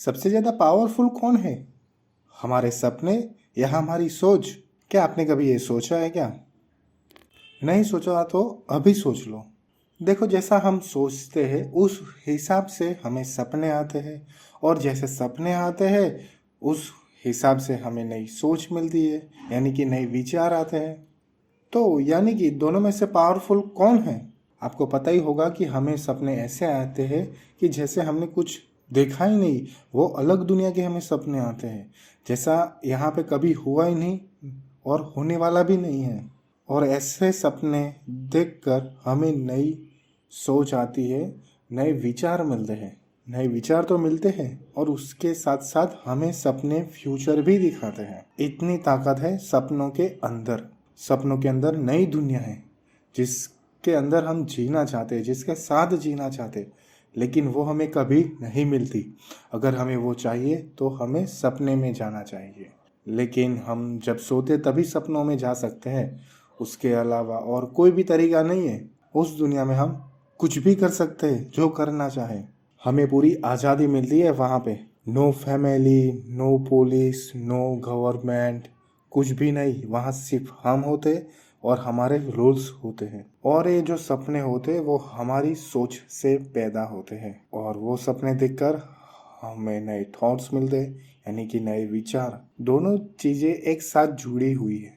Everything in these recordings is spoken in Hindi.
सबसे ज़्यादा पावरफुल कौन है, हमारे सपने या हमारी सोच? क्या आपने कभी ये सोचा है क्या? नहीं सोचा तो अभी सोच लो। देखो, जैसा हम सोचते हैं उस हिसाब से हमें सपने आते हैं, और जैसे सपने आते हैं उस हिसाब से हमें नई सोच मिलती है, यानी कि नए विचार आते हैं। तो यानी कि दोनों में से पावरफुल कौन है? आपको पता ही होगा कि हमें सपने ऐसे आते हैं कि जैसे हमने कुछ देखा ही नहीं, वो अलग दुनिया के हमें सपने आते हैं, जैसा यहाँ पे कभी हुआ ही नहीं और होने वाला भी नहीं है। और ऐसे सपने देखकर हमें नई सोच आती है, नए विचार मिलते हैं। नए विचार तो मिलते हैं और उसके साथ साथ हमें सपने फ्यूचर भी दिखाते हैं। इतनी ताकत है सपनों के अंदर। सपनों के अंदर नई दुनिया है जिसके अंदर हम जीना चाहते हैं, जिसके साथ जीना चाहते हैं, लेकिन वो हमें कभी नहीं मिलती। अगर हमें वो चाहिए तो हमें सपने में जाना चाहिए, लेकिन हम जब सोते तभी सपनों में जा सकते हैं। उसके अलावा और कोई भी तरीका नहीं है। उस दुनिया में हम कुछ भी कर सकते हैं, जो करना चाहें। हमें पूरी आज़ादी मिलती है वहाँ पे। No family, no police, no government, कुछ भी नहीं। वहाँ सिर्फ हम होते और हमारे रूल्स होते हैं। और ये जो सपने होते हैं वो हमारी सोच से पैदा होते हैं, और वो सपने देखकर हमें नए थॉट्स मिलते हैं, यानी कि नए विचार। दोनों चीज़ें एक साथ जुड़ी हुई है।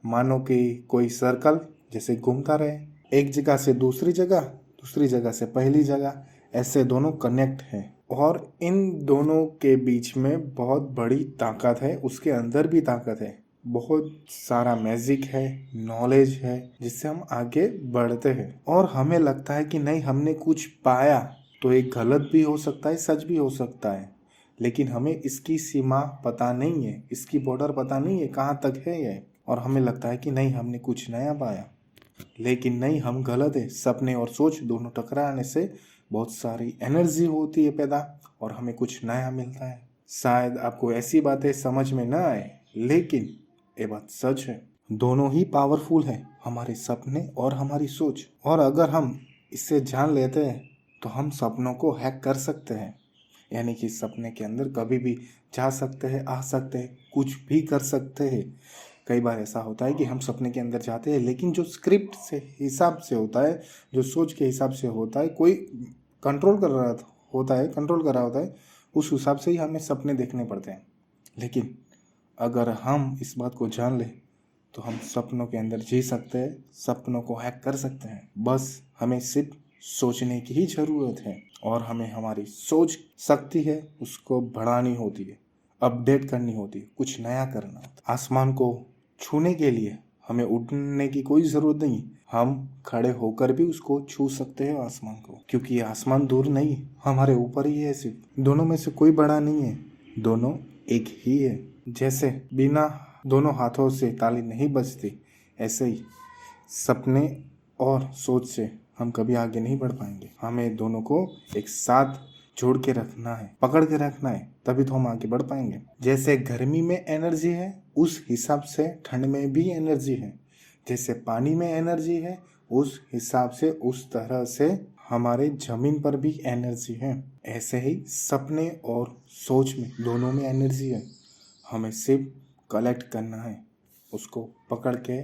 मानो कि कोई सर्कल जैसे घूमता रहे, एक जगह से दूसरी जगह, दूसरी जगह से पहली जगह, ऐसे दोनों कनेक्ट हैं। और इन दोनों के बीच में बहुत बड़ी ताकत है, उसके अंदर भी ताकत है। बहुत सारा मैजिक है, नॉलेज है, जिससे हम आगे बढ़ते हैं। और हमें लगता है कि नहीं, हमने कुछ पाया, तो ये गलत भी हो सकता है, सच भी हो सकता है, लेकिन हमें इसकी सीमा पता नहीं है, इसकी बॉर्डर पता नहीं है कहाँ तक है ये। और हमें लगता है कि नहीं, हमने कुछ नया पाया, लेकिन नहीं, हम गलत है। सपने और सोच दोनों टकराने से बहुत सारी एनर्जी होती है पैदा, और हमें कुछ नया मिलता है। शायद आपको ऐसी बातें समझ में ना आए, लेकिन ये बात सच है। दोनों ही पावरफुल है, हमारे सपने और हमारी सोच। और अगर हम इससे जान लेते हैं तो हम सपनों को हैक कर सकते हैं, यानी कि सपने के अंदर कभी भी जा सकते हैं, आ सकते हैं, कुछ भी कर सकते हैं। कई बार ऐसा होता है कि हम सपने के अंदर जाते हैं, लेकिन जो स्क्रिप्ट से हिसाब से होता है, जो सोच के हिसाब से होता है, कोई कंट्रोल कर रहा होता है, कंट्रोल कर रहा होता है, उस हिसाब से ही हमें सपने देखने पड़ते हैं। लेकिन अगर हम इस बात को जान लें तो हम सपनों के अंदर जी सकते हैं, सपनों को हैक कर सकते हैं। बस हमें सिर्फ सोचने की ही ज़रूरत है, और हमें हमारी सोच शक्ति है उसको बढ़ानी होती है, अपडेट करनी होती है, कुछ नया करना होता है। आसमान को छूने के लिए हमें उड़ने की कोई ज़रूरत नहीं, हम खड़े होकर भी उसको छू सकते हैं आसमान को, क्योंकि ये आसमान दूर नहीं, हमारे ऊपर ही है। सिर्फ दोनों में से कोई बड़ा नहीं है, दोनों एक ही है। जैसे बिना दोनों हाथों से ताली नहीं बजती, ऐसे ही सपने और सोच से हम कभी आगे नहीं बढ़ पाएंगे। हमें दोनों को एक साथ जोड़ के रखना है, पकड़ के रखना है, तभी तो हम आगे बढ़ पाएंगे। जैसे गर्मी में एनर्जी है, उस हिसाब से ठंड में भी एनर्जी है। जैसे पानी में एनर्जी है, उस हिसाब से, उस तरह से हमारे जमीन पर भी एनर्जी है। ऐसे ही सपने और सोच में, दोनों में एनर्जी है। हमें सिर्फ कलेक्ट करना है, उसको पकड़ के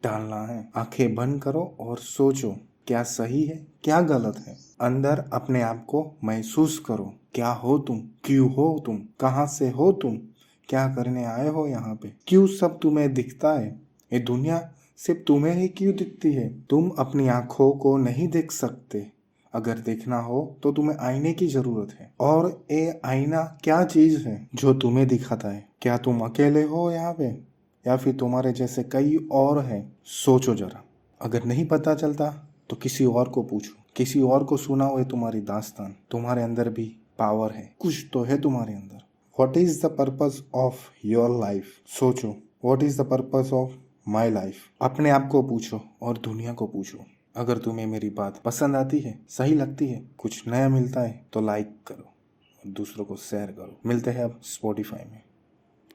डालना है। आंखें बंद करो और सोचो, क्या सही है, क्या गलत है। अंदर अपने आप को महसूस करो, क्या हो तुम, क्यों हो तुम, कहाँ से हो तुम, क्या करने आए हो यहाँ पे, क्यों सब तुम्हें दिखता है, ये दुनिया सिर्फ तुम्हें ही क्यों दिखती है। तुम अपनी आंखों को नहीं देख सकते, अगर देखना हो तो तुम्हें आईने की जरूरत है। और ये आईना क्या चीज है जो तुम्हें दिखाता है? क्या तुम अकेले हो यहाँ पे, या फिर तुम्हारे जैसे कई और हैं? सोचो जरा। अगर नहीं पता चलता तो किसी और को पूछो, किसी और को सुनाओ ये तुम्हारी दास्तान। तुम्हारे अंदर भी पावर है, कुछ तो है तुम्हारे अंदर। What is the purpose of your life? सोचो, what is the purpose of my life? अपने आप को पूछो और दुनिया को पूछो। अगर तुम्हें मेरी बात पसंद आती है, सही लगती है, कुछ नया मिलता है, तो लाइक करो और दूसरों को शेयर करो। मिलते हैं अब स्पॉटिफाई में।